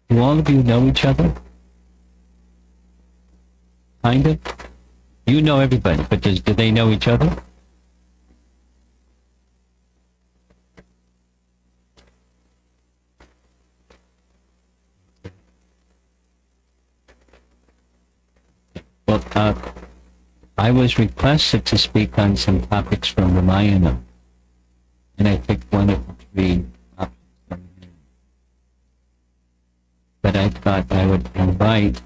Do all of you know each other? Kind of? You know everybody, but do they know each other? Well, I was requested to speak on some topics from Ramayana, and I picked one of the three options from here. But I thought I would invite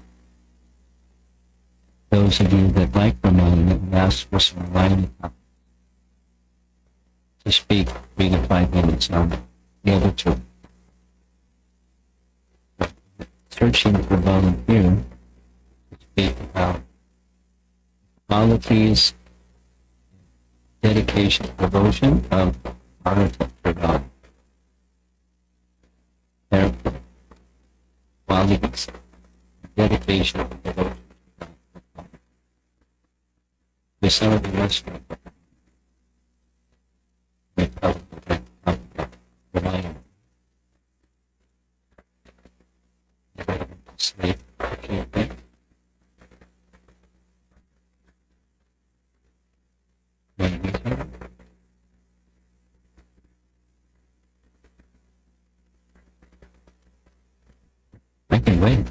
those of you that like Ramayana and ask for some Ramayana topics to speak 3 to 5 minutes on the other two. Searching for volunteer to speak about qualities, dedication, devotion of Bharata for God. Their qualities, dedication, and devotion to God. With some of the rest of Ramayana. Sleep. Okay. I can wait.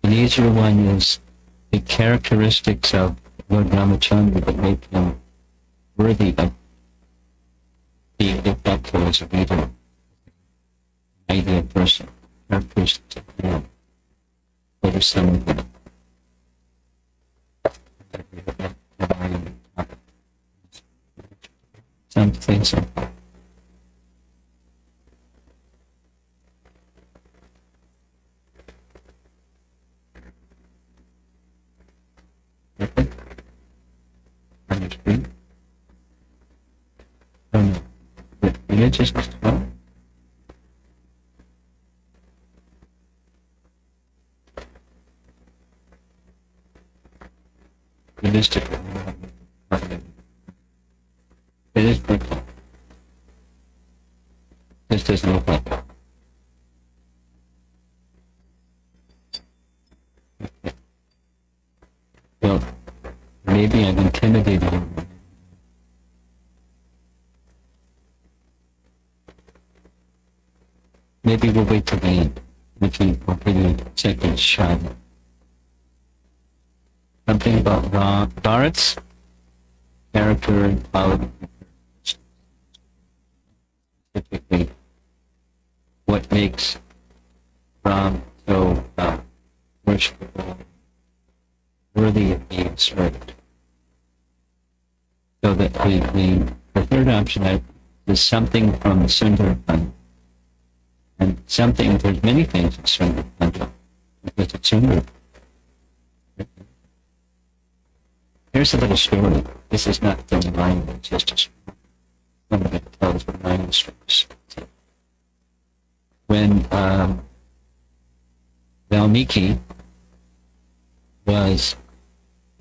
An easier one is the characteristics of Lord Ramachandra that make him worthy of being looked up to as a leader, ideal person, characteristics of him. What are some of them? Some things like that. Okay. On your screen. Oh no. With religiousness as well. Realistic. It is brutal. This doesn't look like that. Okay. Well, maybe I've intimidated him. Maybe we'll wait till the end. We can give you a second shot. Something about Bharat's character and quality. Specifically, what makes Ram so worshipable, worthy of being served. So that the third option is something from the Sundaraband. And something, there's many things in Sundaraband, because it's Sundar. Here's a little story. This is not from the Ramayana, it's just a story. Someone that tells Ramayana stories. When Valmiki was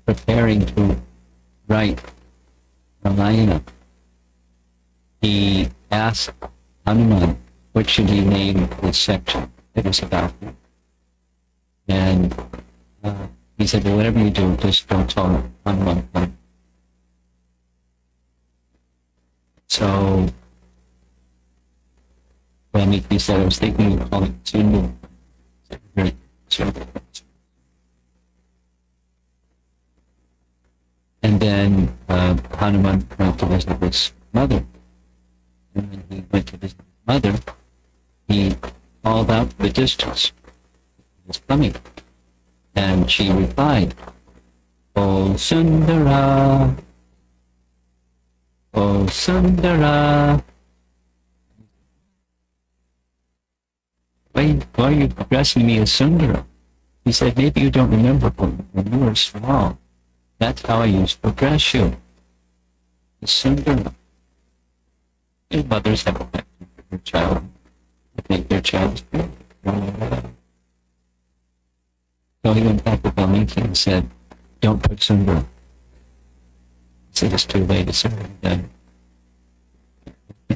preparing to write Ramayana, he asked Hanuman what should he name this section that is about him. And he said, well, whatever you do, just don't tell Hanuman. So Valmiki said, I was thinking of calling it Sundu. And then Hanuman went to visit his mother. And when he went to visit his mother, he called out the distance. He was coming. And she replied, O Sundara, O Sundara. Why are you addressing me as Sundara? He said, maybe you don't remember when you were small. That's how I used to address you. As Sundara. Your mothers have affection for their child. I think their child is beautiful. So he went back to Valmiki and said, don't put Sundara. He said, it's too late, it's already done.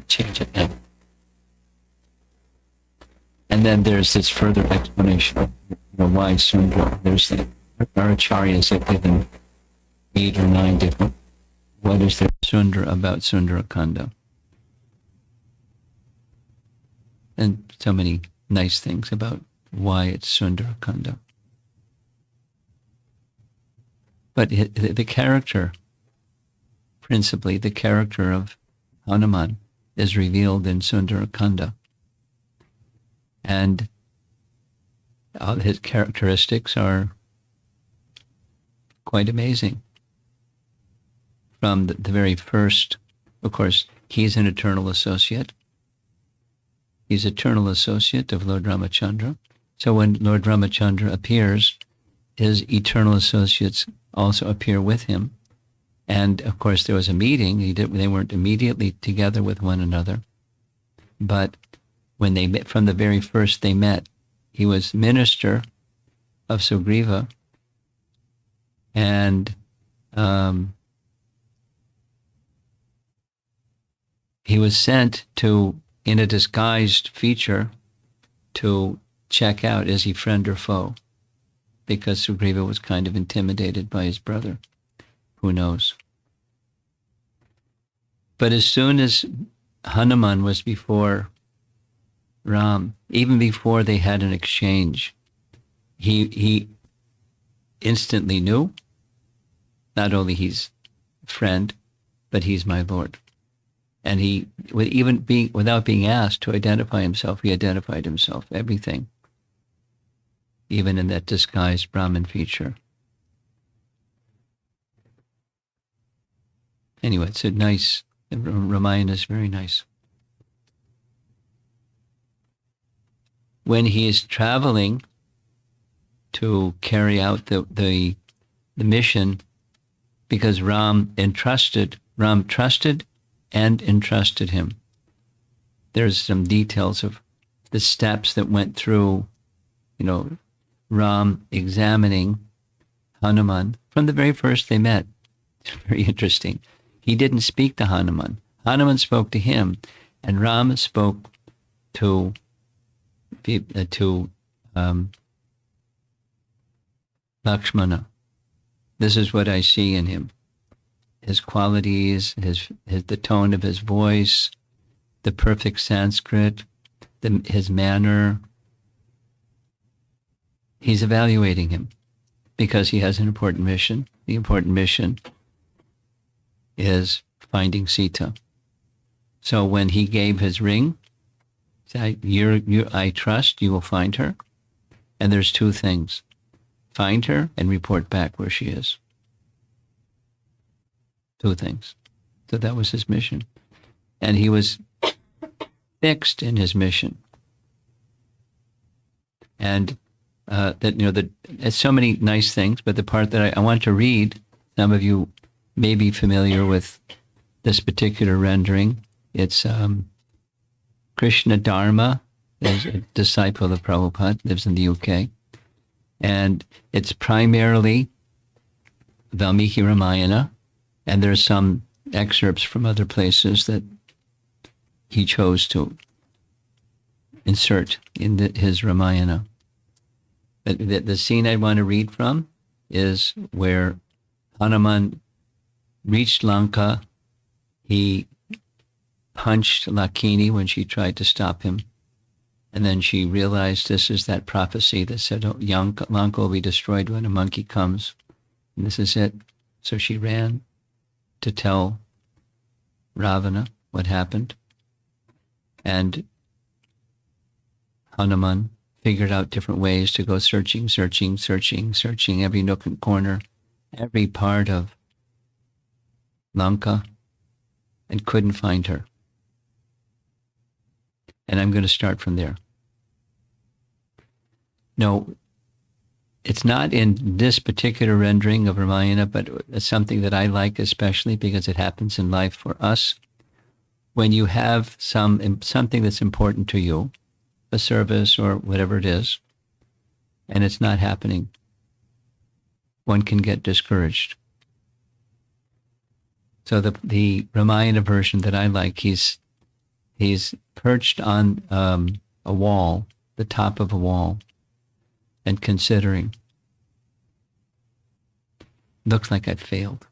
Change it now. And then there's this further explanation of why Sundra. There's the our acharyas have given 8 or 9 different. What is there Sundra about Sundarakanda? And so many nice things about why it's Sundarakanda. But the character, principally the character of Hanuman, is revealed in Sundarakanda. And all his characteristics are quite amazing. From the very first, of course, he's an eternal associate. He's eternal associate of Lord Ramachandra. So when Lord Ramachandra appears, his eternal associates also appear with him. And of course, there was a meeting. They weren't immediately together with one another. But when they met, from the very first they met, he was minister of Sugriva. And he was sent to, in a disguised feature, to check out, is he friend or foe? Because Sugriva was kind of intimidated by his brother. Who knows? But as soon as Hanuman was before Ram, even before they had an exchange, he instantly knew, not only he's friend, but he's my Lord. And he, without being asked to identify himself, he identified himself, everything, even in that disguised Brahmin feature. Anyway, it's a nice, Ramayana is very nice. When he is traveling to carry out the mission, because Ram trusted and entrusted him. There's some details of the steps that went through, Ram examining Hanuman from the very first they met. It's very interesting. He didn't speak to Hanuman. Hanuman spoke to him, and Ram spoke to Lakshmana. This is what I see in him. His qualities, the tone of his voice, the perfect Sanskrit, his manner. He's evaluating him because he has an important mission. The important mission is finding Sita. So when he gave his ring, said, I trust you will find her. And there's 2 things. Find her and report back where she is. 2 things. So that was his mission. And he was fixed in his mission. And it's so many nice things, but the part that I want to read, some of you may be familiar with this particular rendering. It's Krishna Dharma, is a disciple of Prabhupada, lives in the UK. And it's primarily Valmiki Ramayana, and there's some excerpts from other places that he chose to insert in his Ramayana. But the scene I want to read from is where Hanuman reached Lanka. He punched Lakini when she tried to stop him. And then she realized this is that prophecy that said, Lanka will be destroyed when a monkey comes. And this is it. So she ran to tell Ravana what happened. And Hanuman figured out different ways to go searching every nook and corner, every part of Lanka, and couldn't find her. And I'm going to start from there. No, it's not in this particular rendering of Ramayana, but it's something that I like especially because it happens in life for us. When you have something that's important to you, a service or whatever it is, and it's not happening, one can get discouraged. So the Ramayana version that I like, he's perched on a wall the top of a wall and considering, looks like I've failed.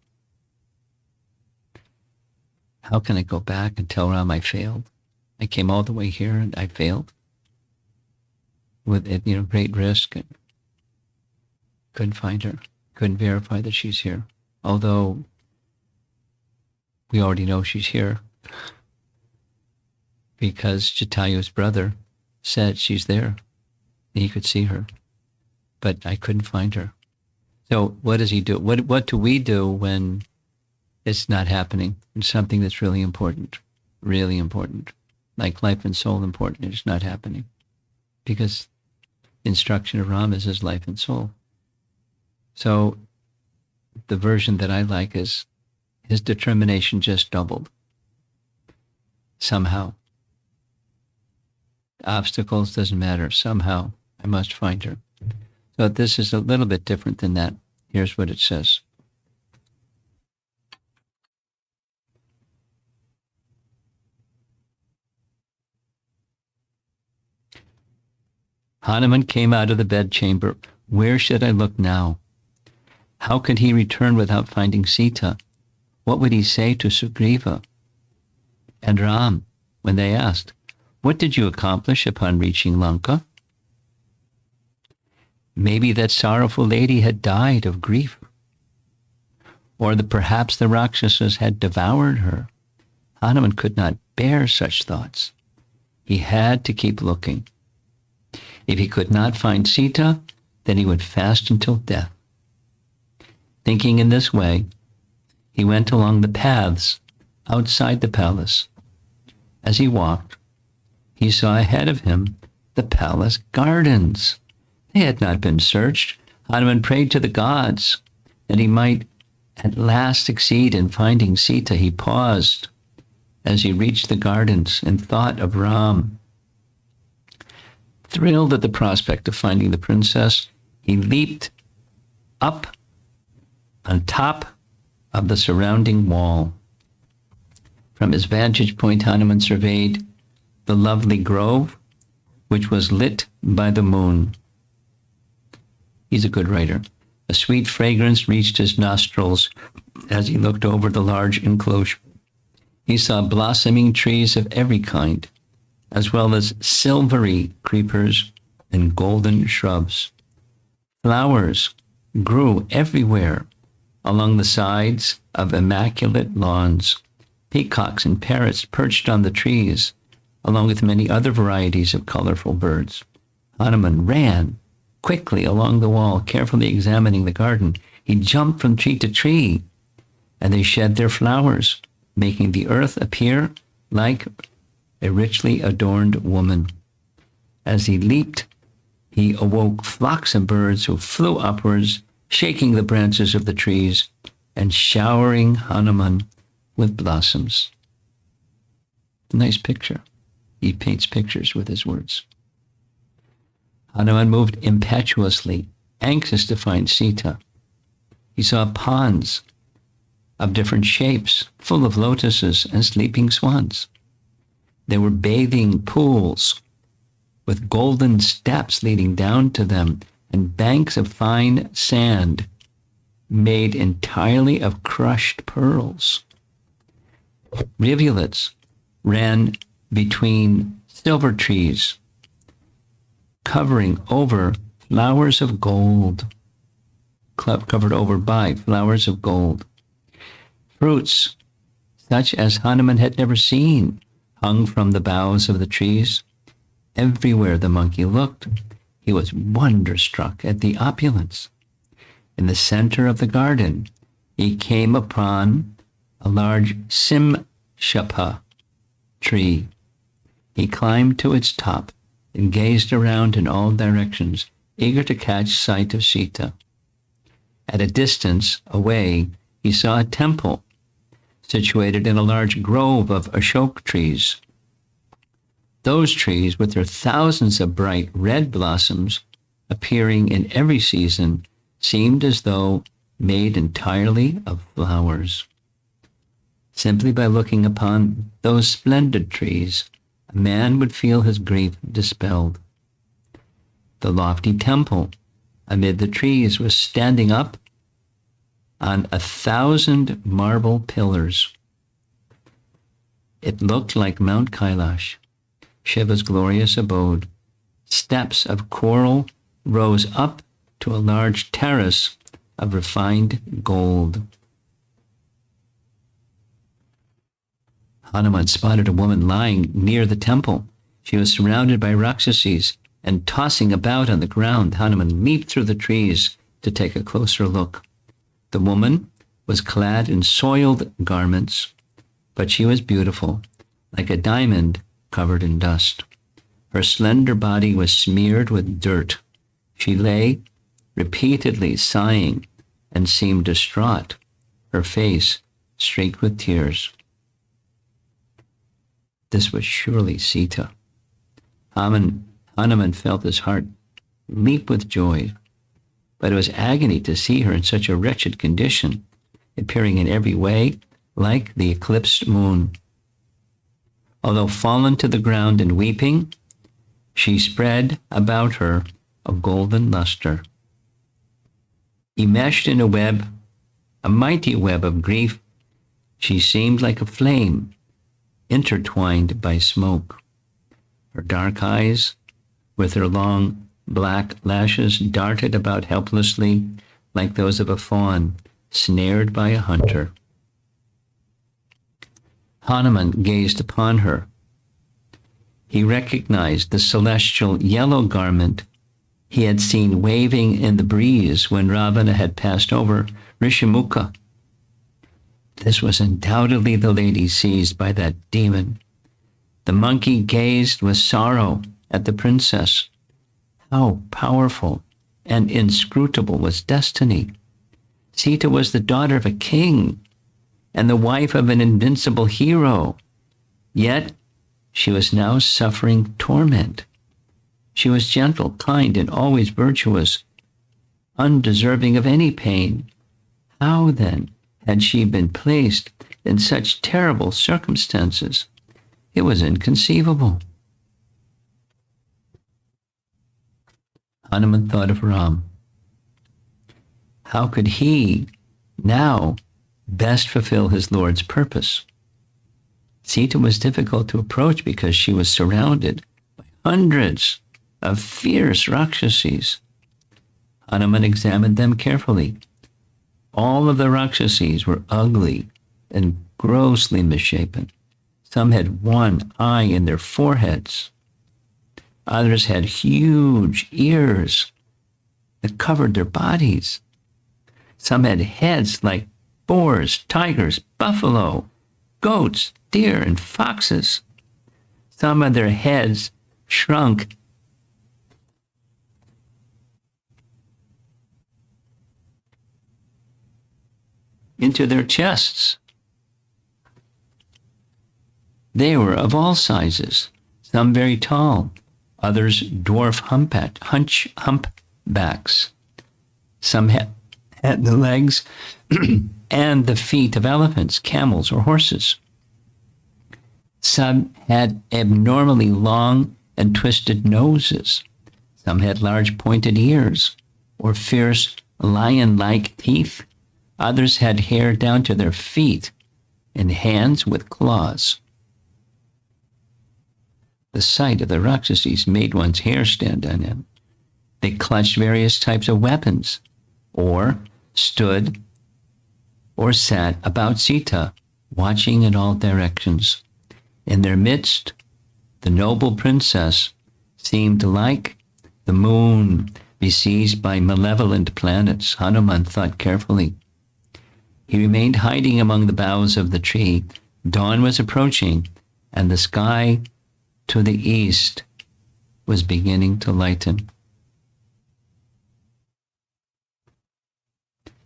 How can I go back and tell Ram I failed? I came all the way here and I failed with it, great risk, and couldn't find her, couldn't verify that she's here. Although we already know she's here because Jatayu's brother said she's there. He could see her, but I couldn't find her. So what does he do? What do we do when it's not happening? It's something that's really important, like life and soul important. It's not happening because the instruction of Ram is his life and soul. So the version that I like is his determination just doubled. Somehow. Obstacles, doesn't matter. Somehow I must find her. So this is a little bit different than that. Here's what it says. Hanuman came out of the bedchamber. Where should I look now? How could he return without finding Sita? What would he say to Sugriva and Ram when they asked, what did you accomplish upon reaching Lanka? Maybe that sorrowful lady had died of grief, or that perhaps the Rakshasas had devoured her. Hanuman could not bear such thoughts. He had to keep looking. If he could not find Sita, then he would fast until death. Thinking in this way, he went along the paths outside the palace. As he walked, he saw ahead of him the palace gardens. They had not been searched. Hanuman prayed to the gods that he might at last succeed in finding Sita. He paused as he reached the gardens and thought of Ram. Thrilled at the prospect of finding the princess, he leaped up on top of the surrounding wall. From his vantage point, Hanuman surveyed the lovely grove, which was lit by the moon. He's a good writer. A sweet fragrance reached his nostrils as he looked over the large enclosure. He saw blossoming trees of every kind, as well as silvery creepers and golden shrubs. Flowers grew everywhere along the sides of immaculate lawns. Peacocks and parrots perched on the trees, along with many other varieties of colorful birds. Hanuman ran quickly along the wall, carefully examining the garden. He jumped from tree to tree, and they shed their flowers, making the earth appear like a richly adorned woman. As he leaped, he awoke flocks of birds who flew upwards, shaking the branches of the trees and showering Hanuman with blossoms. Nice picture. He paints pictures with his words. Hanuman moved impetuously, anxious to find Sita. He saw ponds of different shapes, full of lotuses and sleeping swans. There were bathing pools with golden steps leading down to them and banks of fine sand made entirely of crushed pearls. Rivulets ran between silver trees, covering over flowers of gold, covered over by flowers of gold. Fruits, such as Hanuman had never seen, hung from the boughs of the trees. Everywhere the monkey looked, he was wonderstruck at the opulence. In the center of the garden, he came upon a large simshapa tree. He climbed to its top and gazed around in all directions, eager to catch sight of Sita. At a distance away, he saw a temple situated in a large grove of ashok trees. Those trees, with their thousands of bright red blossoms appearing in every season, seemed as though made entirely of flowers. Simply by looking upon those splendid trees, a man would feel his grief dispelled. The lofty temple amid the trees was standing up on 1,000 marble pillars. It looked like Mount Kailash, Shiva's glorious abode. Steps of coral rose up to a large terrace of refined gold. Hanuman spotted a woman lying near the temple. She was surrounded by Rakshasas and tossing about on the ground. Hanuman leaped through the trees to take a closer look. The woman was clad in soiled garments, but she was beautiful, like a diamond covered in dust. Her slender body was smeared with dirt. She lay repeatedly sighing and seemed distraught, her face streaked with tears. This was surely Sita. Hanuman felt his heart leap with joy, but it was agony to see her in such a wretched condition, appearing in every way like the eclipsed moon. Although fallen to the ground and weeping, she spread about her a golden luster. Enmeshed in a mighty web of grief, she seemed like a flame intertwined by smoke. Her dark eyes, with her long black lashes, darted about helplessly like those of a fawn snared by a hunter. Hanuman gazed upon her. He recognized the celestial yellow garment he had seen waving in the breeze when Ravana had passed over Rishimuka. This was undoubtedly the lady seized by that demon. The monkey gazed with sorrow at the princess. How powerful and inscrutable was destiny! Sita was the daughter of a king and the wife of an invincible hero. Yet she was now suffering torment. She was gentle, kind, and always virtuous, undeserving of any pain. How, then, had she been placed in such terrible circumstances? It was inconceivable. Hanuman thought of Ram. How could he now best fulfill his Lord's purpose? Sita was difficult to approach because she was surrounded by hundreds of fierce Rakshasas. Hanuman examined them carefully. All of the Rakshasas were ugly and grossly misshapen. Some had one eye in their foreheads. Others had huge ears that covered their bodies. Some had heads like boars, tigers, buffalo, goats, deer, and foxes. Some of their heads shrunk into their chests. They were of all sizes, some very tall, others dwarf humpbacks. Some had the legs and the feet of elephants, camels, or horses. Some had abnormally long and twisted noses. Some had large pointed ears or fierce lion-like teeth. Others had hair down to their feet and hands with claws. The sight of the Rakshasas made one's hair stand on end. They clutched various types of weapons, or stood or sat about Sita, watching in all directions. In their midst, the noble princess seemed like the moon besieged by malevolent planets. Hanuman thought carefully. He remained hiding among the boughs of the tree. Dawn was approaching, and the sky to the east was beginning to lighten.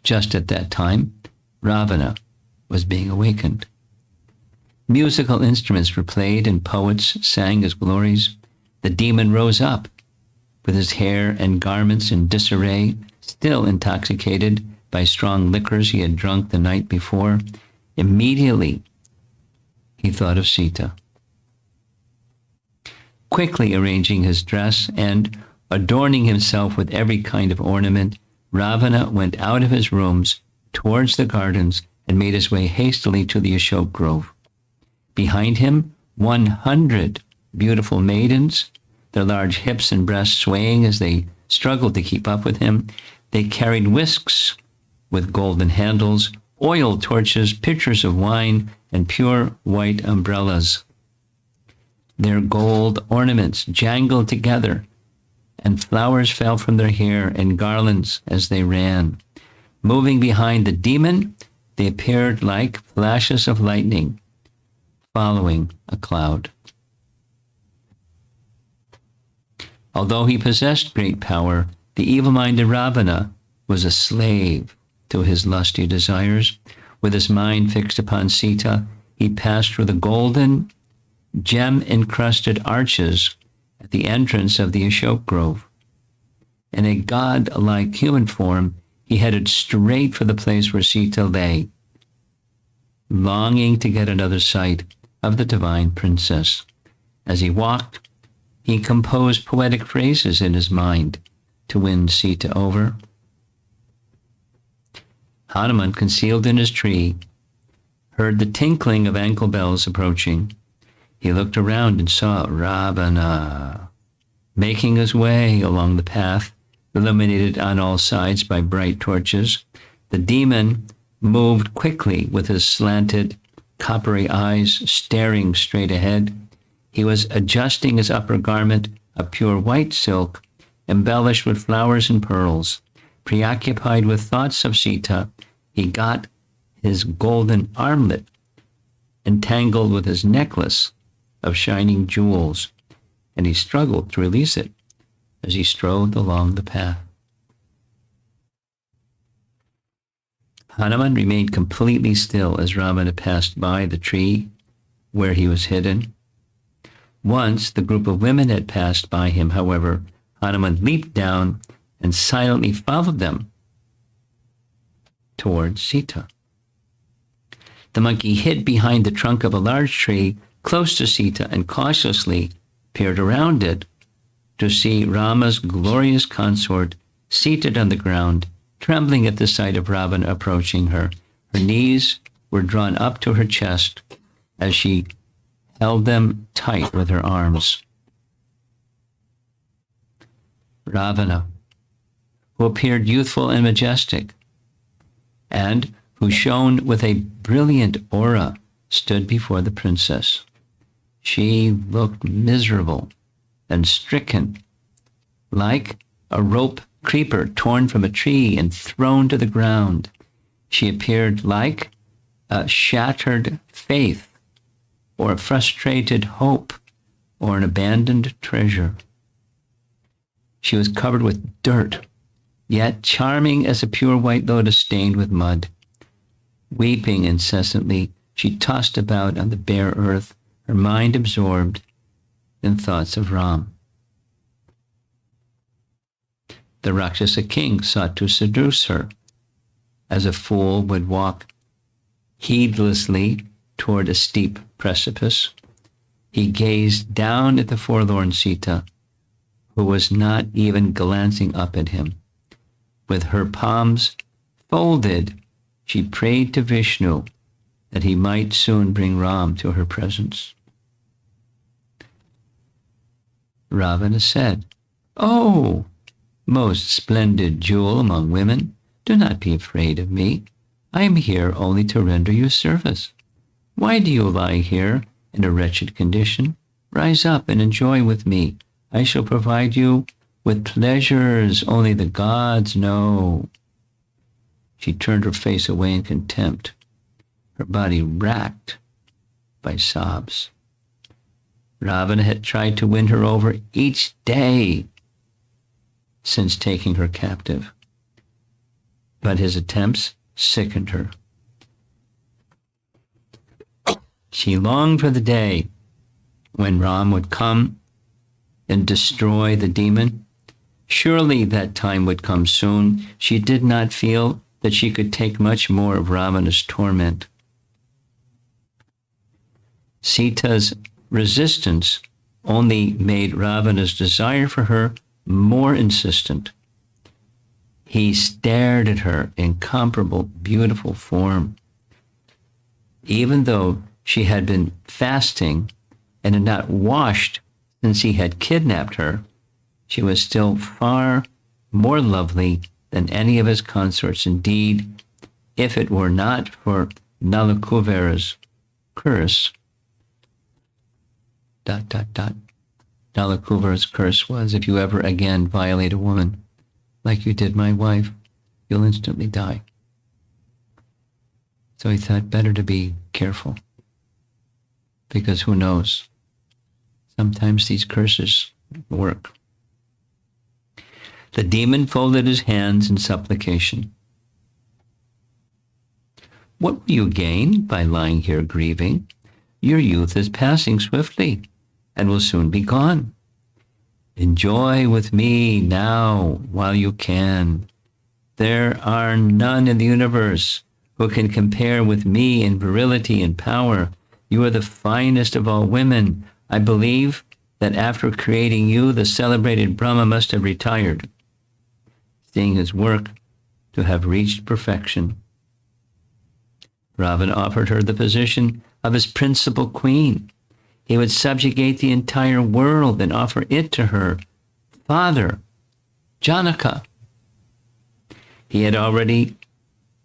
Just at that time, Ravana was being awakened. Musical instruments were played and poets sang his glories. The demon rose up with his hair and garments in disarray, still intoxicated by strong liquors he had drunk the night before. Immediately, he thought of Sita. Quickly arranging his dress and Adorning himself with every kind of ornament, Ravana went out of his rooms towards the gardens and made his way hastily to the Ashok grove. Behind him, 100 beautiful maidens, their large hips and breasts swaying as they struggled to keep up with him. They carried whisks with golden handles, oil torches, pitchers of wine, and pure white umbrellas. Their gold ornaments jangled together, and flowers fell from their hair in garlands as they ran. Moving behind the demon, they appeared like flashes of lightning, following a cloud. Although he possessed great power, the evil-minded Ravana was a slave to his lusty desires. With his mind fixed upon Sita, he passed through the golden, gem-encrusted arches at the entrance of the Ashok grove. In a god-like human form, he headed straight for the place where Sita lay, longing to get another sight of the divine princess. As he walked, he composed poetic phrases in his mind to win Sita over. Hanuman, concealed in his tree, heard the tinkling of ankle bells approaching. He looked around and saw Ravana making his way along the path, illuminated on all sides by bright torches. The demon moved quickly with his slanted, coppery eyes staring straight ahead. He was adjusting his upper garment of pure white silk, embellished with flowers and pearls. Preoccupied with thoughts of Sita, he got his golden armlet entangled with his necklace of shining jewels, and he struggled to release it as he strode along the path. Hanuman remained completely still as Ravana passed by the tree where he was hidden. Once the group of women had passed by him, however, Hanuman leaped down and silently followed them towards Sita. The monkey hid behind the trunk of a large tree close to Sita and cautiously peered around it to see Rama's glorious consort seated on the ground, trembling at the sight of Ravana approaching her. Her knees were drawn up to her chest as she held them tight with her arms. Ravana, who appeared youthful and majestic, and who shone with a brilliant aura, stood before the princess. She looked miserable and stricken, like a rope creeper torn from a tree and thrown to the ground. She appeared like a shattered faith, or a frustrated hope, or an abandoned treasure. She was covered with dirt, yet charming as a pure white lotus stained with mud. Weeping incessantly, she tossed about on the bare earth, her mind absorbed in thoughts of Ram. The Rakshasa king sought to seduce her, as a fool would walk heedlessly toward a steep precipice. He gazed down at the forlorn Sita, who was not even glancing up at him. With her palms folded, she prayed to Vishnu that he might soon bring Ram to her presence. Ravana said, "Oh, most splendid jewel among women, do not be afraid of me. I am here only to render you service. Why do you lie here in a wretched condition? Rise up and enjoy with me. I shall provide you with pleasures only the gods know." She turned her face away in contempt, her body racked by sobs. Ravana had tried to win her over each day since taking her captive, but his attempts sickened her. She longed for the day when Ram would come and destroy the demon. Surely that time would come soon. She did not feel that she could take much more of Ravana's torment. Sita's resistance only made Ravana's desire for her more insistent. He stared at her incomparable, beautiful form. Even though she had been fasting and had not washed since he had kidnapped her, she was still far more lovely than any of his consorts. Indeed, if it were not for Nalakuvara's curse, ... Nalakuvara's curse was, if you ever again violate a woman like you did my wife, you'll instantly die. So he thought better to be careful, because who knows? Sometimes these curses work. The demon folded his hands in supplication. What will you gain by lying here grieving? Your youth is passing swiftly and will soon be gone. Enjoy with me now while you can. There are none in the universe who can compare with me in virility and power. You are the finest of all women. I believe that after creating you, the celebrated Brahma must have retired, seeing his work to have reached perfection. Ravana offered her the position of his principal queen. He would subjugate the entire world and offer it to her father, Janaka. He had already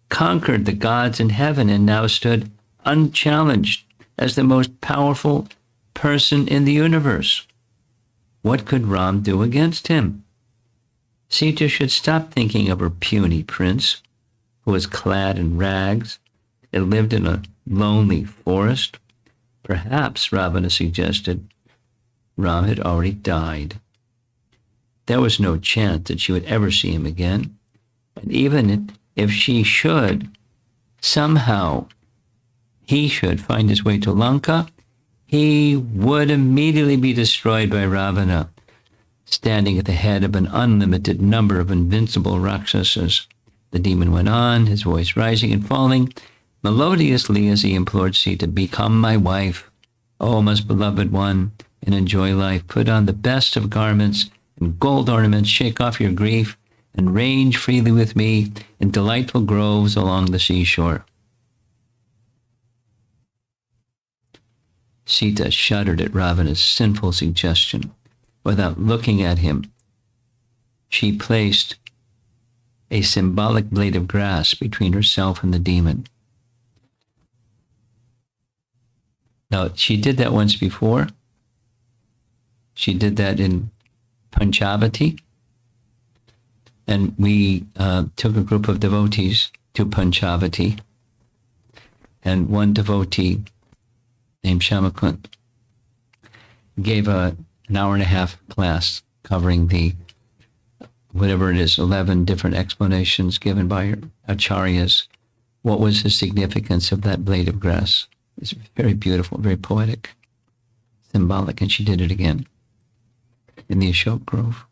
conquered the gods in heaven and now stood unchallenged as the most powerful person in the universe. What could Ram do against him? Sita should stop thinking of her puny prince, who was clad in rags and lived in a lonely forest. Perhaps, Ravana suggested, Ram had already died. There was no chance that she would ever see him again. And even if she should, somehow he should find his way to Lanka, he would immediately be destroyed by Ravana, standing at the head of an unlimited number of invincible Rakshasas. The demon went on, his voice rising and falling melodiously as he implored Sita, become my wife, O most beloved one, and enjoy life. Put on the best of garments and gold ornaments, shake off your grief, and range freely with me in delightful groves along the seashore. Sita shuddered at Ravana's sinful suggestion. Without looking at him, she placed a symbolic blade of grass between herself and the demon. Now, she did that once before. She did that in Panchavati. And we took a group of devotees to Panchavati. And one devotee named Shamakant gave an hour and a half class covering the, whatever it is, 11 different explanations given by acharyas. What was the significance of that blade of grass? It's very beautiful, very poetic, symbolic, and she did it again in the Ashok Grove.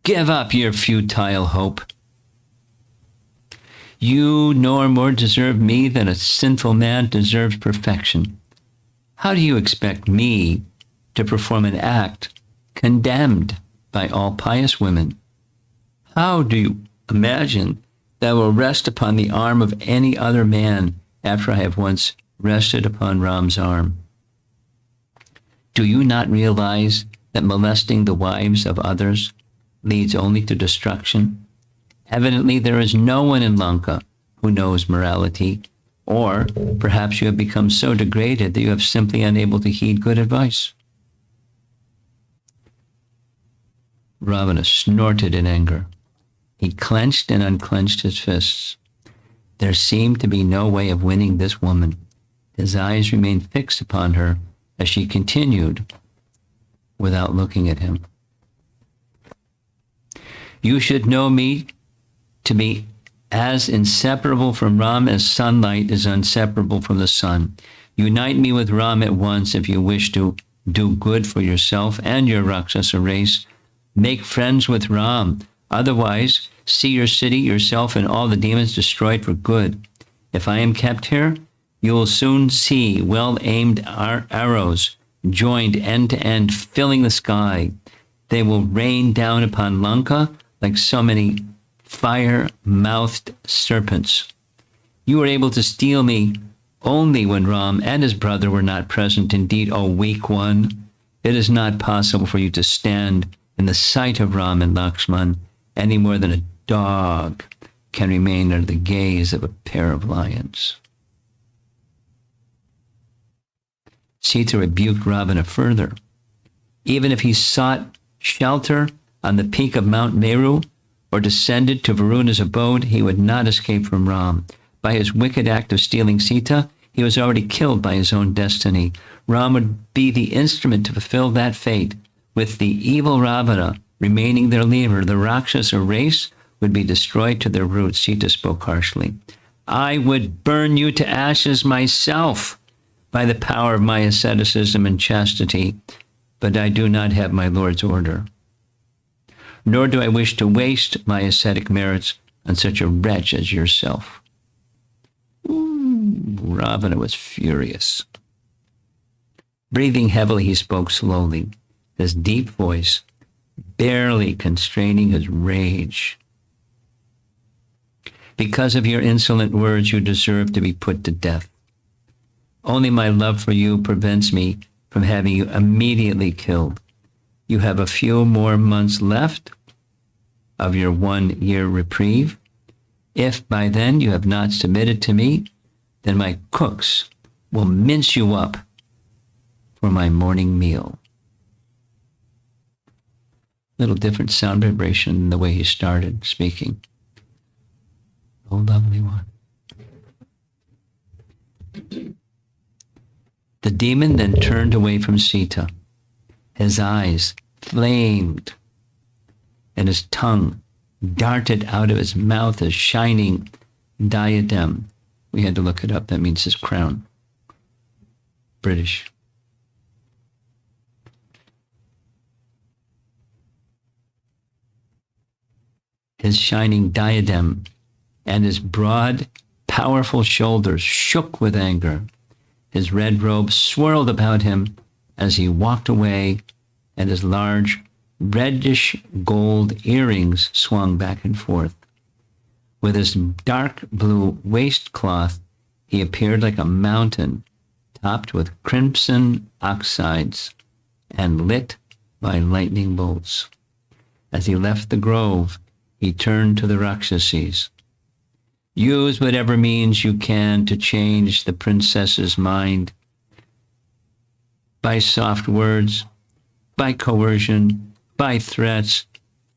Give up your futile hope. You no more deserve me than a sinful man deserves perfection. How do you expect me to perform an act condemned by all pious women? How do you imagine that I will rest upon the arm of any other man after I have once rested upon Ram's arm? Do you not realize that molesting the wives of others leads only to destruction? Evidently, there is no one in Lanka who knows morality, or perhaps you have become so degraded that you have simply unable to heed good advice. Ravana snorted in anger. He clenched and unclenched his fists. There seemed to be no way of winning this woman. His eyes remained fixed upon her as she continued without looking at him. You should know me to be as inseparable from Ram as sunlight is inseparable from the sun. Unite me with Ram at once if you wish to do good for yourself and your Rakshasa race. Make friends with Ram. Otherwise, see your city, yourself, and all the demons destroyed for good. If I am kept here, You will soon see well-aimed arrows joined end to end, filling the sky. They will rain down upon Lanka like so many fire-mouthed serpents. You were able to steal me only when Ram and his brother were not present. Indeed, O weak one, it is not possible for you to stand in the sight of Ram and Lakshman any more than a dog can remain under the gaze of a pair of lions. Sita rebuked Ravana further. Even if he sought shelter on the peak of Mount Meru or descended to Varuna's abode, he would not escape from Ram. By his wicked act of stealing Sita, he was already killed by his own destiny. Ram would be the instrument to fulfill that fate. With the evil Ravana remaining their leader, the Rakshasa race would be destroyed to their roots. Sita spoke harshly. I would burn you to ashes myself by the power of my asceticism and chastity, but I do not have my Lord's order. Nor do I wish to waste my ascetic merits on such a wretch as yourself. Ravana was furious. Breathing heavily, he spoke slowly, his deep voice barely constraining his rage. Because of your insolent words, you deserve to be put to death. Only my love for you prevents me from having you immediately killed. You have a few more months left of your 1-year reprieve. If by then you have not submitted to me, then my cooks will mince you up for my morning meal. Little different sound vibration in the way he started speaking. Oh, lovely one. The demon then turned away from Sita. His eyes flamed, and his tongue darted out of his mouth a shining diadem. We had to look it up. That means his crown. British. His shining diadem and his broad, powerful shoulders shook with anger. His red robe swirled about him as he walked away, and his large, reddish gold earrings swung back and forth. With his dark blue waistcloth, he appeared like a mountain topped with crimson oxides and lit by lightning bolts. As he left the grove, he turned to the Rakshasas. Use whatever means you can to change the princess's mind. By soft words, by coercion, by threats,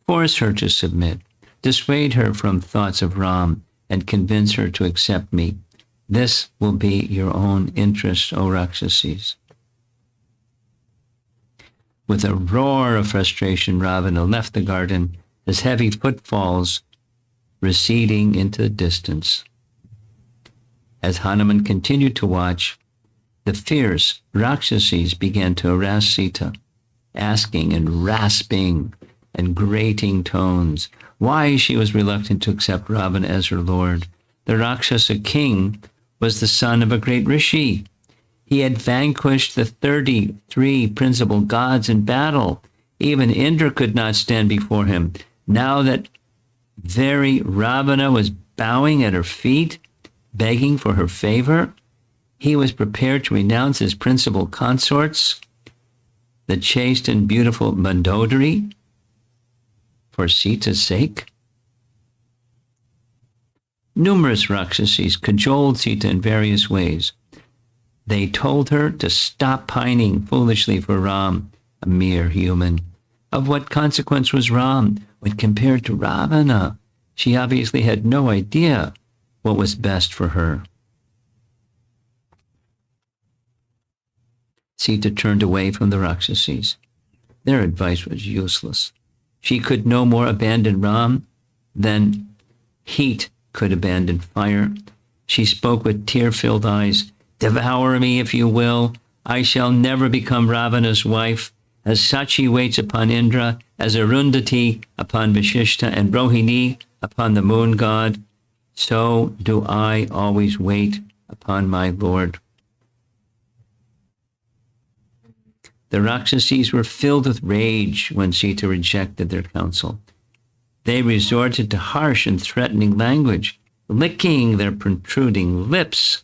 force her to submit. Dissuade her from thoughts of Ram and convince her to accept me. This will be your own interest, O Rakshasas. With a roar of frustration, Ravana left the garden, his heavy footfalls receding into the distance. As Hanuman continued to watch, the fierce Rakshasas began to harass Sita, asking in rasping and grating tones why she was reluctant to accept Ravana as her lord. The Rakshasa king was the son of a great rishi. He had vanquished the 33 principal gods in battle. Even Indra could not stand before him. Now that very Ravana was bowing at her feet, begging for her favor, he was prepared to renounce his principal consorts, the chaste and beautiful Mandodari, for Sita's sake. Numerous Rakshasas cajoled Sita in various ways. They told her to stop pining foolishly for Ram, a mere human. Of what consequence was Ram when compared to Ravana? She obviously had no idea what was best for her. Sita turned away from the Rakshasas. Their advice was useless. She could no more abandon Ram than heat could abandon fire. She spoke with tear-filled eyes. Devour me if you will. I shall never become Ravana's wife. As Sachi waits upon Indra, as Arundhati upon Vashishta, and Rohini upon the moon god, so do I always wait upon my lord. The Rakshasas were filled with rage when Sita rejected their counsel. They resorted to harsh and threatening language, licking their protruding lips.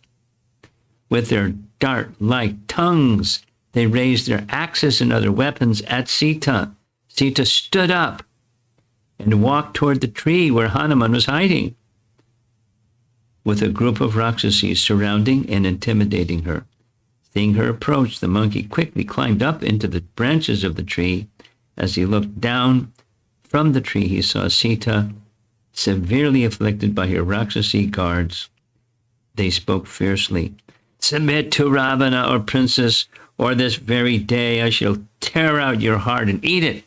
With their dart-like tongues, they raised their axes and other weapons at Sita. Sita stood up and walked toward the tree where Hanuman was hiding, with a group of Rakshasas surrounding and intimidating her. Seeing her approach, the monkey quickly climbed up into the branches of the tree. As he looked down from the tree, he saw Sita severely afflicted by her Rakshasi guards. They spoke fiercely. "Submit to Ravana, or princess, or this very day I shall tear out your heart and eat it."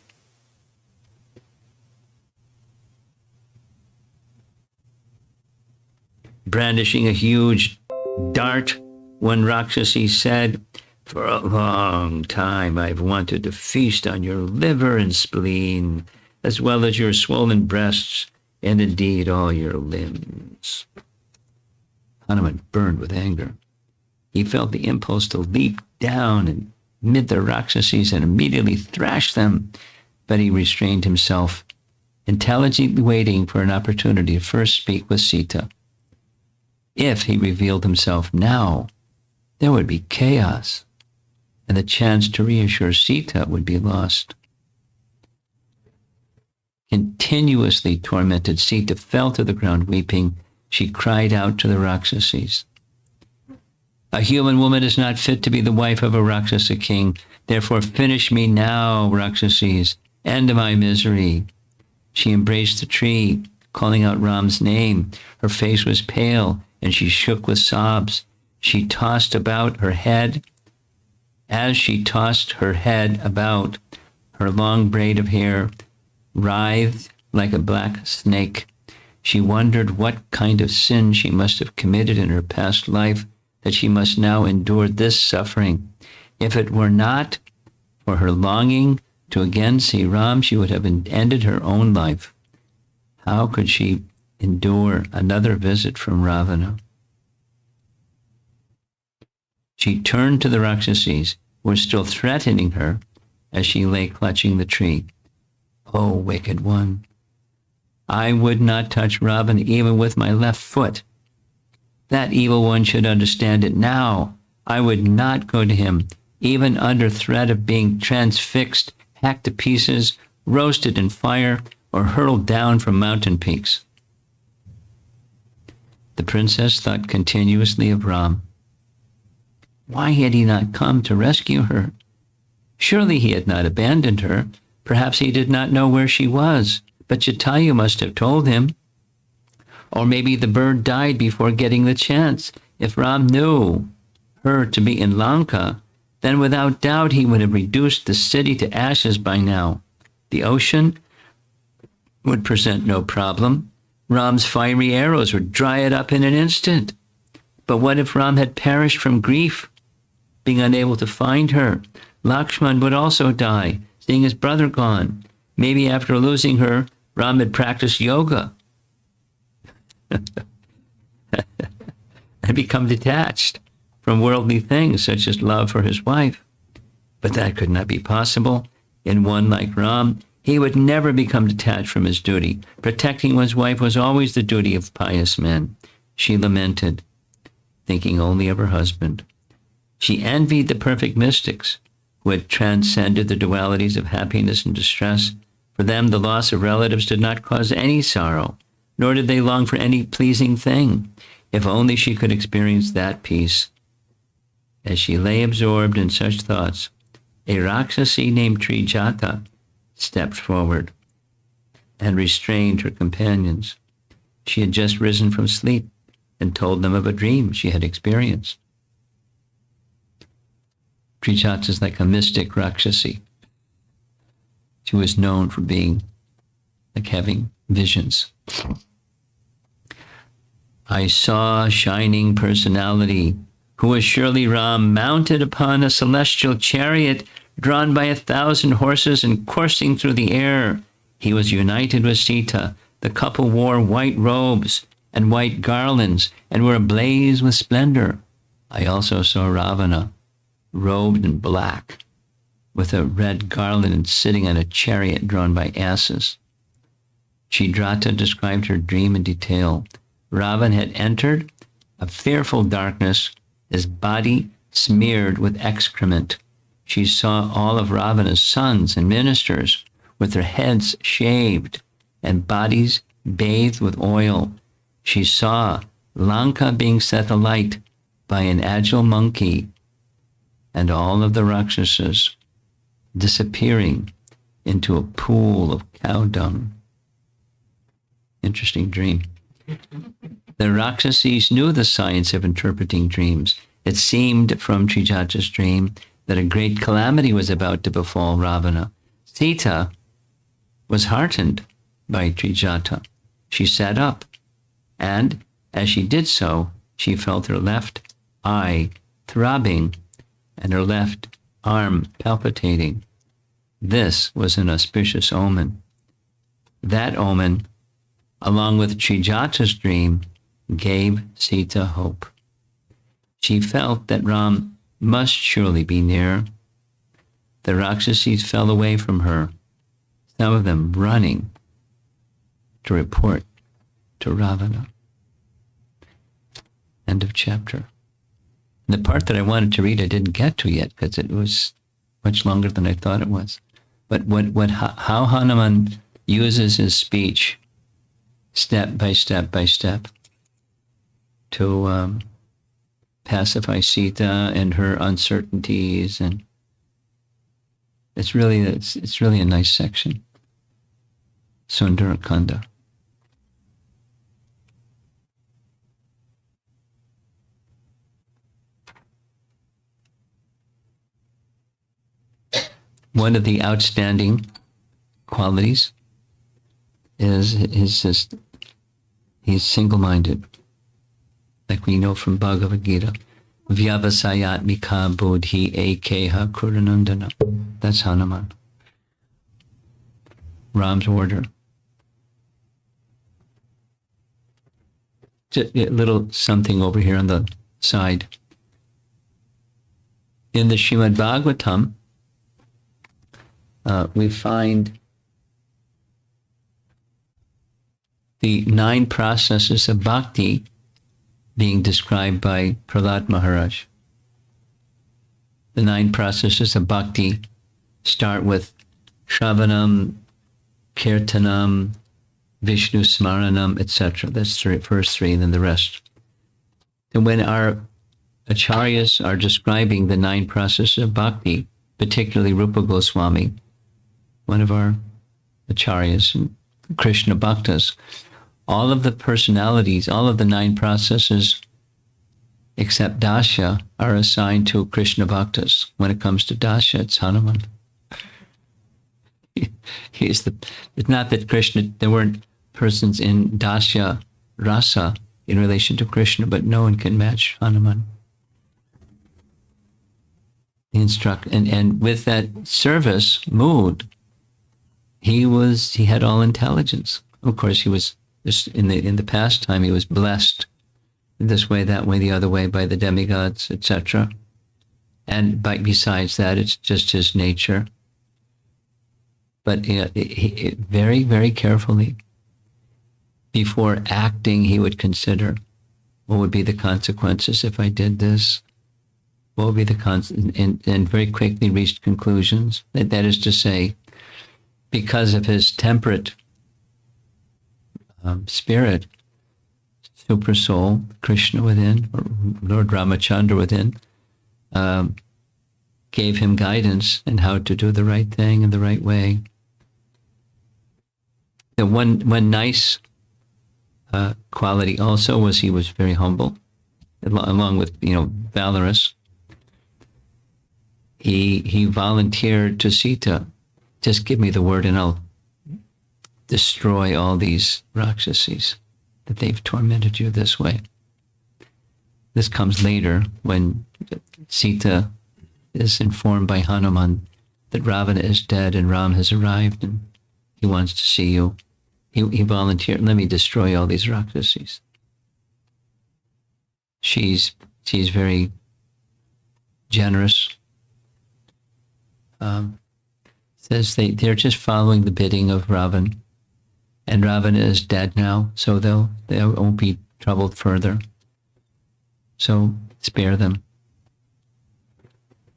Brandishing a huge dart, one Rakshasi said, "For a long time I've wanted to feast on your liver and spleen, as well as your swollen breasts, and indeed all your limbs." Hanuman burned with anger. He felt the impulse to leap down amid the Rakshasas and immediately thrash them, but he restrained himself, intelligently waiting for an opportunity to first speak with Sita. If he revealed himself now, there would be chaos, and the chance to reassure Sita would be lost. Continuously tormented, Sita fell to the ground weeping. She cried out to the Rakshasas, "A human woman is not fit to be the wife of a Rakshasa king. Therefore finish me now, Rakshasas. End my misery." She embraced the tree, calling out Ram's name. Her face was pale, and she shook with sobs. She tossed about her head. As she tossed her head about, her long braid of hair writhed like a black snake. She wondered what kind of sin she must have committed in her past life, that she must now endure this suffering. If it were not for her longing to again see Ram, she would have ended her own life. How could she endure another visit from Ravana? She turned to the Rakshasas, who were still threatening her as she lay clutching the tree. "O wicked one, I would not touch Ravana even with my left foot. That evil one should understand it now. I would not go to him, even under threat of being transfixed, hacked to pieces, roasted in fire, or hurled down from mountain peaks." The princess thought continuously of Ram. Why had he not come to rescue her? Surely he had not abandoned her. Perhaps he did not know where she was, but Jatayu must have told him. Or maybe the bird died before getting the chance. If Ram knew her to be in Lanka, then without doubt he would have reduced the city to ashes by now. The ocean would present no problem. Ram's fiery arrows would dry it up in an instant. But what if Ram had perished from grief, being unable to find her? Lakshman would also die, seeing his brother gone. Maybe after losing her, Ram had practiced yoga and become detached from worldly things such as love for his wife. But that could not be possible. In one like Ram, he would never become detached from his duty. Protecting one's wife was always the duty of pious men. She lamented, thinking only of her husband. She envied the perfect mystics who had transcended the dualities of happiness and distress. For them, the loss of relatives did not cause any sorrow, nor did they long for any pleasing thing. If only she could experience that peace. As she lay absorbed in such thoughts, a Rakshasi named Trijata stepped forward and restrained her companions. She had just risen from sleep and told them of a dream she had experienced. Trijata is like a mystic Rakshasi. She was known for being like having visions. "I saw a shining personality who was surely Ram, mounted upon a celestial chariot drawn by 1,000 horses and coursing through the air. He was united with Sita. The couple wore white robes and white garlands, and were ablaze with splendor. I also saw Ravana, robed in black, with a red garland and sitting on a chariot drawn by asses. Chidrata described her dream in detail. Ravana had entered a fearful darkness, his body smeared with excrement. She saw all of Ravana's sons and ministers with their heads shaved and bodies bathed with oil. She saw Lanka being set alight by an agile monkey, and all of the Rakshasas disappearing into a pool of cow dung. Interesting dream. The Rakshasas knew the science of interpreting dreams. It seemed from Trijata's dream that a great calamity was about to befall Ravana. Sita was heartened by Trijata. She sat up, and as she did so, she felt her left eye throbbing and her left arm palpitating. This was an auspicious omen. That omen, along with Trijata's dream, gave Sita hope. She felt that Ram must surely be near. The Rakshasas fell away from her, some of them running to report to Ravana. End of chapter. The part that I wanted to read I didn't get to yet because it was much longer than I thought it was. But how Hanuman uses his speech step by step by step to pacify Sita and her uncertainties, and it's really a nice section. Sundarakanda. One of the outstanding qualities is he's single-minded, like we know from Bhagavad Gita. Vyavasayatmika buddhi ekeha kuranandana. That's Hanuman. Ram's order. Just a little something over here on the side. In the Srimad Bhagavatam, we find the 9 processes of bhakti being described by Prahlad Maharaj. The 9 processes of bhakti start with Shravanam, Kirtanam, Vishnu Smaranam, etc. That's the first 3, and then the rest. And when our acharyas are describing the 9 processes of bhakti, particularly Rupa Goswami, one of our acharyas, and Krishna Bhaktas, all of the personalities, all of the 9 processes, except Dasya, are assigned to Krishna Bhaktas. When it comes to Dasya, it's Hanuman. It's not that Krishna, there weren't persons in Dasya Rasa in relation to Krishna, but no one can match Hanuman. And with that service mood, he had all intelligence. Of course, he was in the past time, he was blessed this way, that way, the other way by the demigods, etc. And besides that, it's just his nature. But he very, very carefully, before acting, he would consider, what would be the consequences if I did this? What would be the consequences? And very quickly reached conclusions. That is to say, because of his temperate spirit, super soul, Krishna within, or Lord Ramachandra within, gave him guidance in how to do the right thing in the right way. The one nice quality also was he was very humble, along with valorous. He volunteered to Sita, just give me the word and I'll destroy all these Rakshasas, that they've tormented you this way. This comes later when Sita is informed by Hanuman that Ravana is dead and Ram has arrived and he wants to see you. He volunteered, let me destroy all these Rakshasas. She's very generous. Says they're just following the bidding of Ravan, and Ravan is dead now, so they won't be troubled further. So spare them.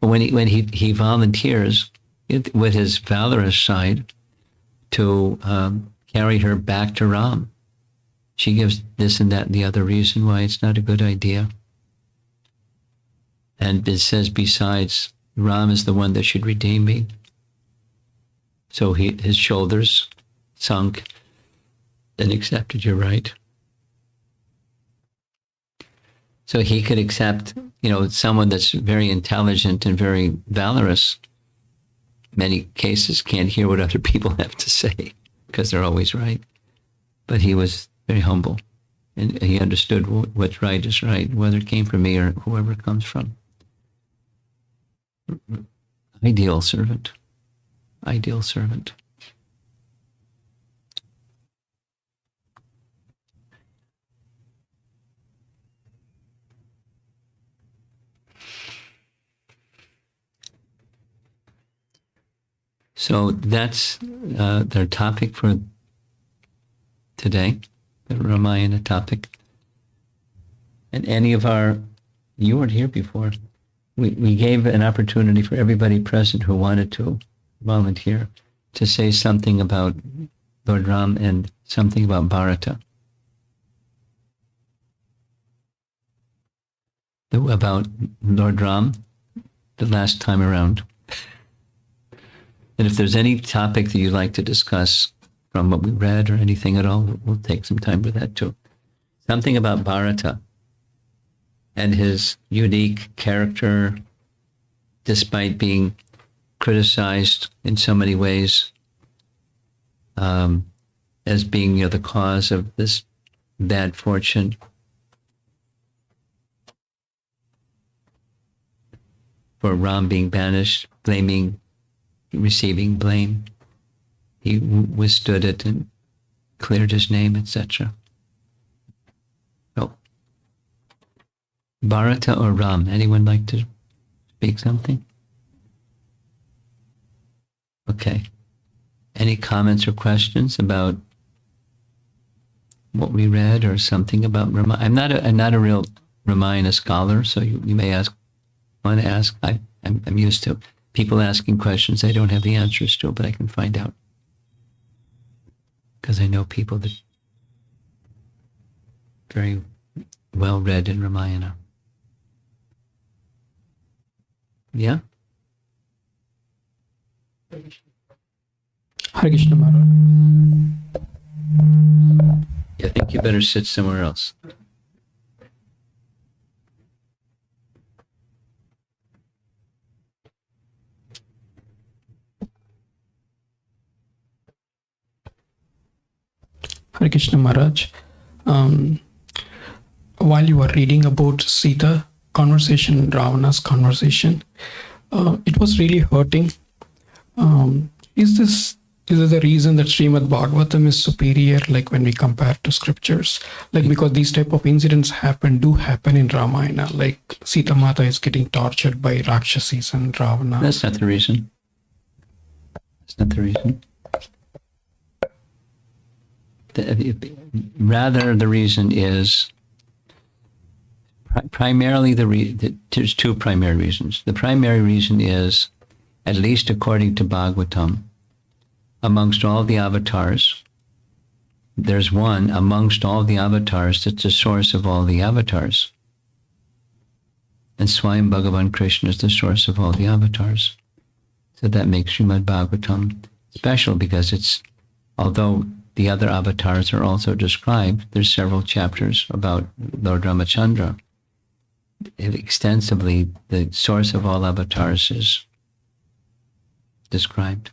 But when he volunteers with his valorous side to carry her back to Ram, she gives this and that and the other reason why it's not a good idea. And it says, besides, Ram is the one that should redeem me. So his shoulders sunk and accepted, you're right. So he could accept, someone that's very intelligent and very valorous. Many cases can't hear what other people have to say because they're always right. But he was very humble, and he understood what's right is right, whether it came from me or whoever it comes from. Ideal servant. Ideal servant. So that's their topic for today, the Ramayana topic. And you weren't here before. We gave an opportunity for everybody present who wanted to volunteer to say something about Lord Ram and something about Bharata. About Lord Ram the last time around. And if there's any topic that you'd like to discuss from what we read or anything at all, we'll take some time for that too. Something about Bharata and his unique character, despite being criticized in so many ways as being the cause of this bad fortune. For Ram being banished, receiving blame. He withstood it and cleared his name, etc. So, Bharata or Ram, anyone like to speak something? Okay. Any comments or questions about what we read or something about Ramayana? I'm not a real Ramayana scholar, so you may want to ask. I'm used to people asking questions I don't have the answers to, but I can find out. Because I know people that very well read in Ramayana. Yeah? Hare Krishna Maharaj. I think you better sit somewhere else. Hare Krishna Maharaj. While you were reading about Sita conversation, Ravana's conversation, it was really hurting. Is this the reason that Srimad Bhagavatam is superior, like when we compare to scriptures? Like, because these type of incidents do happen in Ramayana, like Sita Mata is getting tortured by Rakshasis and Ravana. That's not the reason. That's not the reason. Rather, the reason is primarily there's two primary reasons. The primary reason is, at least according to Bhagavatam, amongst all the avatars, there's one amongst all the avatars that's the source of all the avatars. And Swayam Bhagavan Krishna is the source of all the avatars. So that makes Srimad Bhagavatam special, because although the other avatars are also described, there's several chapters about Lord Ramachandra. Extensively, the source of all avatars is described.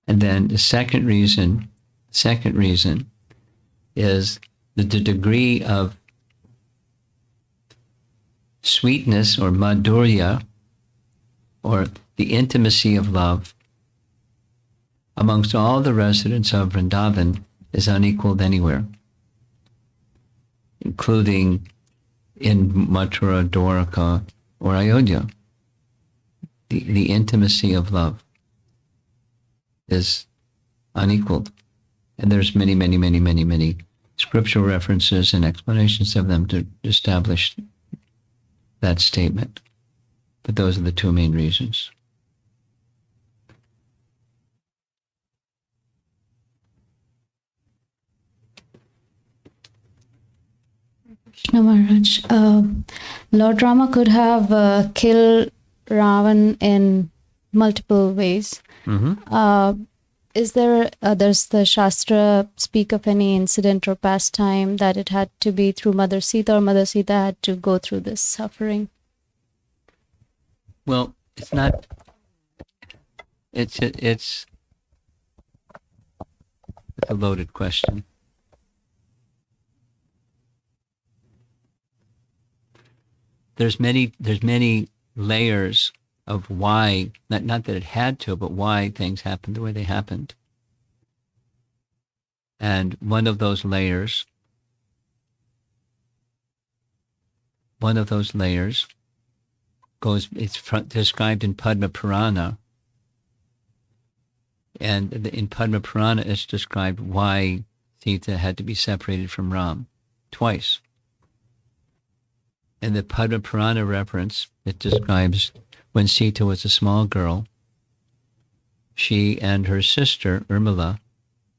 And then the second reason is the degree of sweetness or madhurya, or the intimacy of love amongst all the residents of Vrindavan is unequaled anywhere, including in Mathura, Dwarka, or Ayodhya. The intimacy of love is unequaled. And there's many, many, many, many, many scriptural references and explanations of them to establish that statement. But those are the two main reasons. Krishna Maharaj, Lord Rama could have killed Ravan in multiple ways. Mm-hmm. Is there, does the Shastra speak of any incident or pastime that it had to be through Mother Sita, or Mother Sita had to go through this suffering? Well, it's not. It's a loaded question. There's many layers of why, not that it had to, but why things happened the way they happened. And one of those layers it's described in Padma Purana. And in Padma Purana, it's described why Sita had to be separated from Ram twice. In the Padma Purana reference, it describes when Sita was a small girl, she and her sister, Urmila,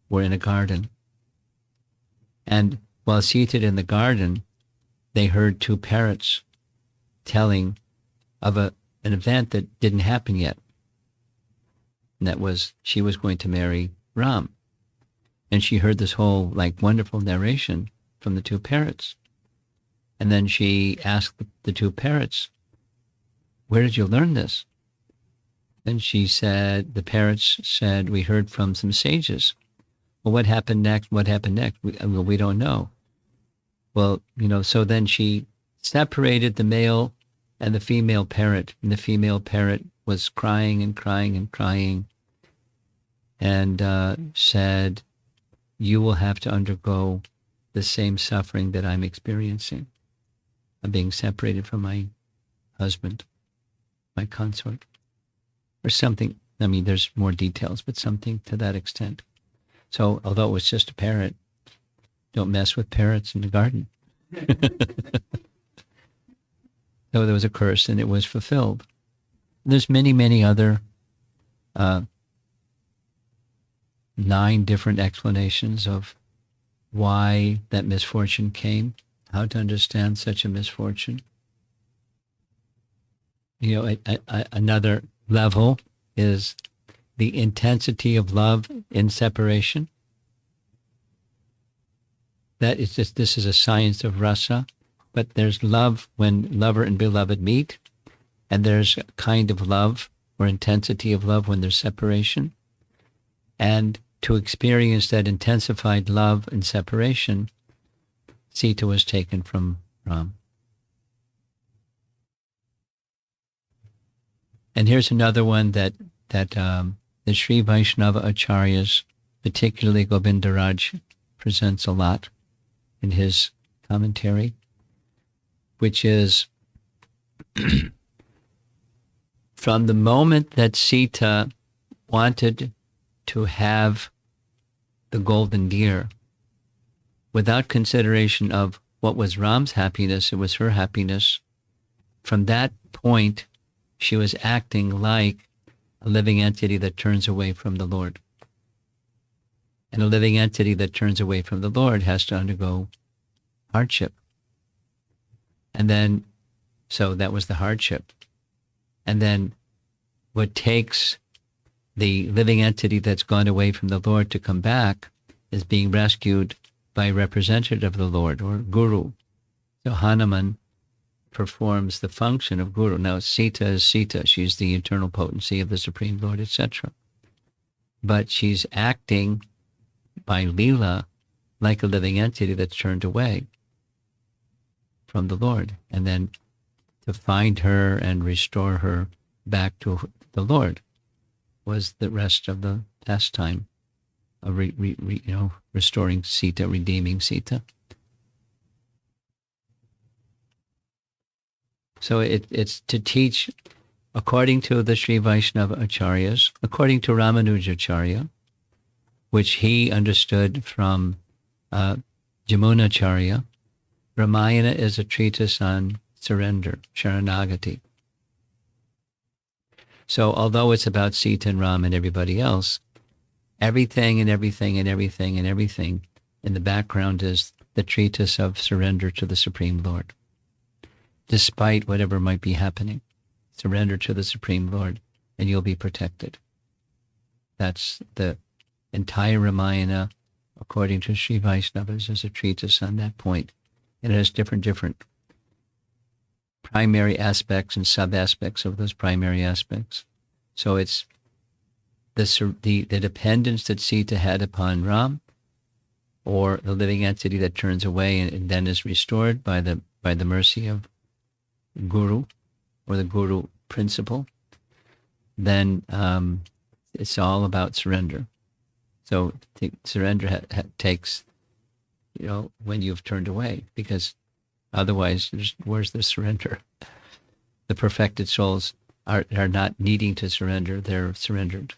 were in a garden. And while seated in the garden, they heard two parrots telling of an event that didn't happen yet. And that was, she was going to marry Ram. And she heard this whole wonderful narration from the two parrots. And then she asked the two parrots, "Where did you learn this?" And the parrots said, "We heard from some sages." Well, what happened next? What happened next? We don't know. Well, so then she separated the male and the female parrot. And the female parrot was crying and crying and crying and said, "You will have to undergo the same suffering that I'm experiencing. I'm being separated from my husband, my consort," or something. I mean, there's more details, but something to that extent. So, although it was just a parrot, don't mess with parrots in the garden. So there was a curse, and it was fulfilled. There's many, many other 9 different explanations of why that misfortune came, how to understand such a misfortune. Another level is the intensity of love in separation. This is a science of rasa, but there's love when lover and beloved meet, and there's a kind of love or intensity of love when there's separation. And to experience that intensified love and separation, Sita was taken from Ram. And here's another one that the Sri Vaishnava Acharyas, particularly Govindaraj, presents a lot in his commentary, which is from the moment that Sita wanted to have the golden deer, without consideration of what was Ram's happiness, it was her happiness. From that point, she was acting like a living entity that turns away from the Lord. And a living entity that turns away from the Lord has to undergo hardship. And then, so that was the hardship. And then what takes the living entity that's gone away from the Lord to come back is being rescued by a representative of the Lord, or Guru. So Hanuman performs the function of Guru. Now Sita is Sita. She's the eternal potency of the Supreme Lord, etc. But she's acting by Leela like a living entity that's turned away from the Lord. And then to find her and restore her back to the Lord was the rest of the pastime of restoring Sita, redeeming Sita. So it's to teach according to the Sri Vaishnava Acharyas, according to Ramanujacharya, which he understood from Jamunacharya. Ramayana is a treatise on surrender, Sharanagati. So although it's about Sita and Ram and everybody else, everything in the background is the treatise of surrender to the Supreme Lord. Despite whatever might be happening, surrender to the Supreme Lord and you'll be protected. That's the entire Ramayana, according to Sri Vaishnavas, is a treatise on that point. And it has different primary aspects and sub-aspects of those primary aspects. So it's the dependence that Sita had upon Ram, or the living entity that turns away and then is restored by the mercy of Guru, or the Guru principle, then it's all about surrender. So surrender takes, when you've turned away, because otherwise, where's the surrender? The perfected souls are not needing to surrender; they're surrendered.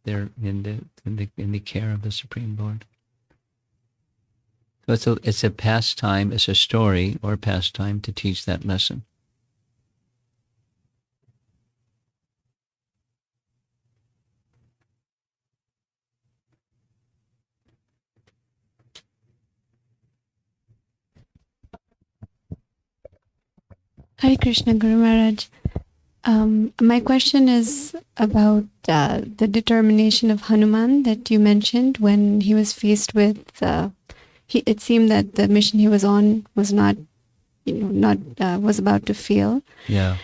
They're in the care of the Supreme Lord. So it's a pastime, it's a story or pastime to teach that lesson. Hare Krishna, Guru Maharaj. My question is about the determination of Hanuman that you mentioned when he was faced with. It seemed that the mission he was on was was about to fail. Yeah.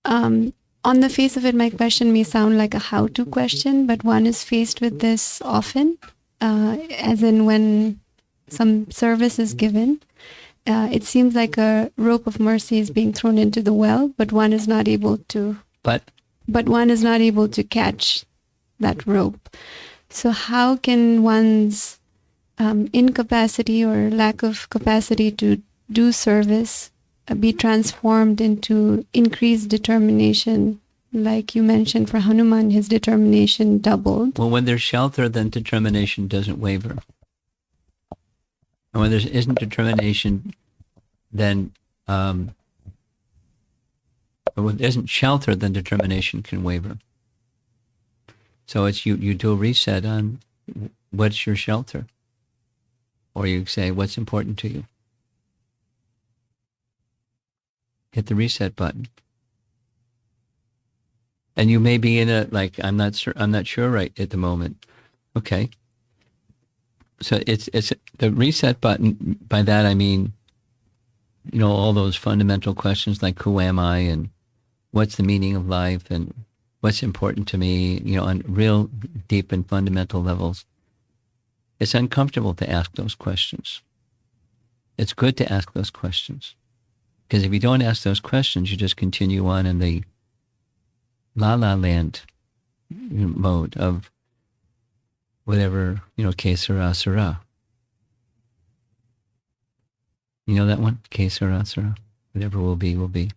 On the face of it, my question may sound like a how-to question, but one is faced with this often, as in when some service is given. It seems like a rope of mercy is being thrown into the well, but one is not able to. But one is not able to catch that rope. So how can one's incapacity or lack of capacity to do service be transformed into increased determination? Like you mentioned, for Hanuman, his determination doubled. Well, when there's shelter, then determination doesn't waver. And when there isn't determination, then when there isn't shelter, then determination can waver. So it's you do a reset on what's your shelter, or you say what's important to you. Hit the reset button, and you may be in a I'm not sure right at the moment. Okay. So it's the reset button. By that I mean, all those fundamental questions like who am I and what's the meaning of life and what's important to me, on real deep and fundamental levels. It's uncomfortable to ask those questions. It's good to ask those questions, because if you don't ask those questions, you just continue on in the la land mode of whatever, que sera, sera. You know that one? Que sera, sera. Whatever will be, will be.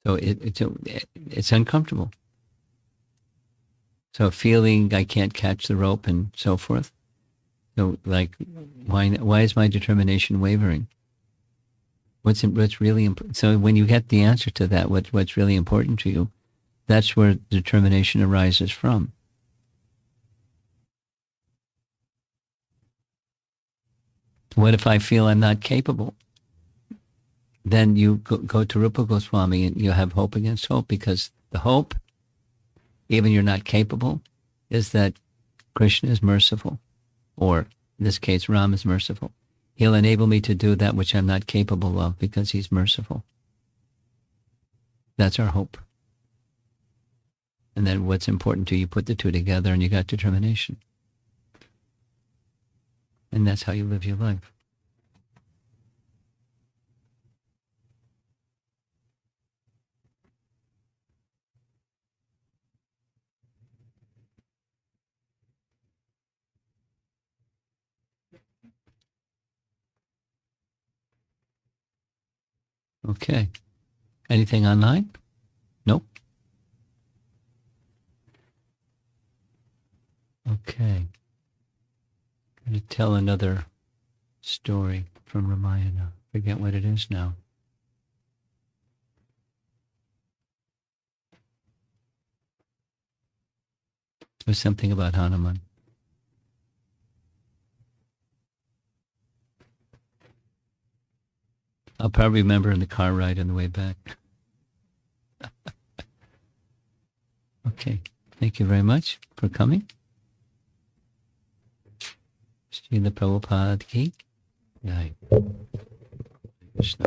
So it's uncomfortable. So feeling I can't catch the rope and so forth. So why is my determination wavering? What's really important? So when you get the answer to that, what's really important to you, that's where determination arises from. What if I feel I'm not capable? Then you go to Rupa Goswami and you have hope against hope, because the hope, even you're not capable, is that Krishna is merciful, or in this case, Ram is merciful. He'll enable me to do that which I'm not capable of because he's merciful. That's our hope. And then what's important to you, put the two together and you got determination. And that's how you live your life. Okay. Anything online? Nope. Okay. I'm going to tell another story from Ramayana. Forget what it is now. It was something about Hanuman. I'll probably remember in the car ride on the way back. Okay. Thank you very much for coming. Srila Prabhupada ki jai. Krishna.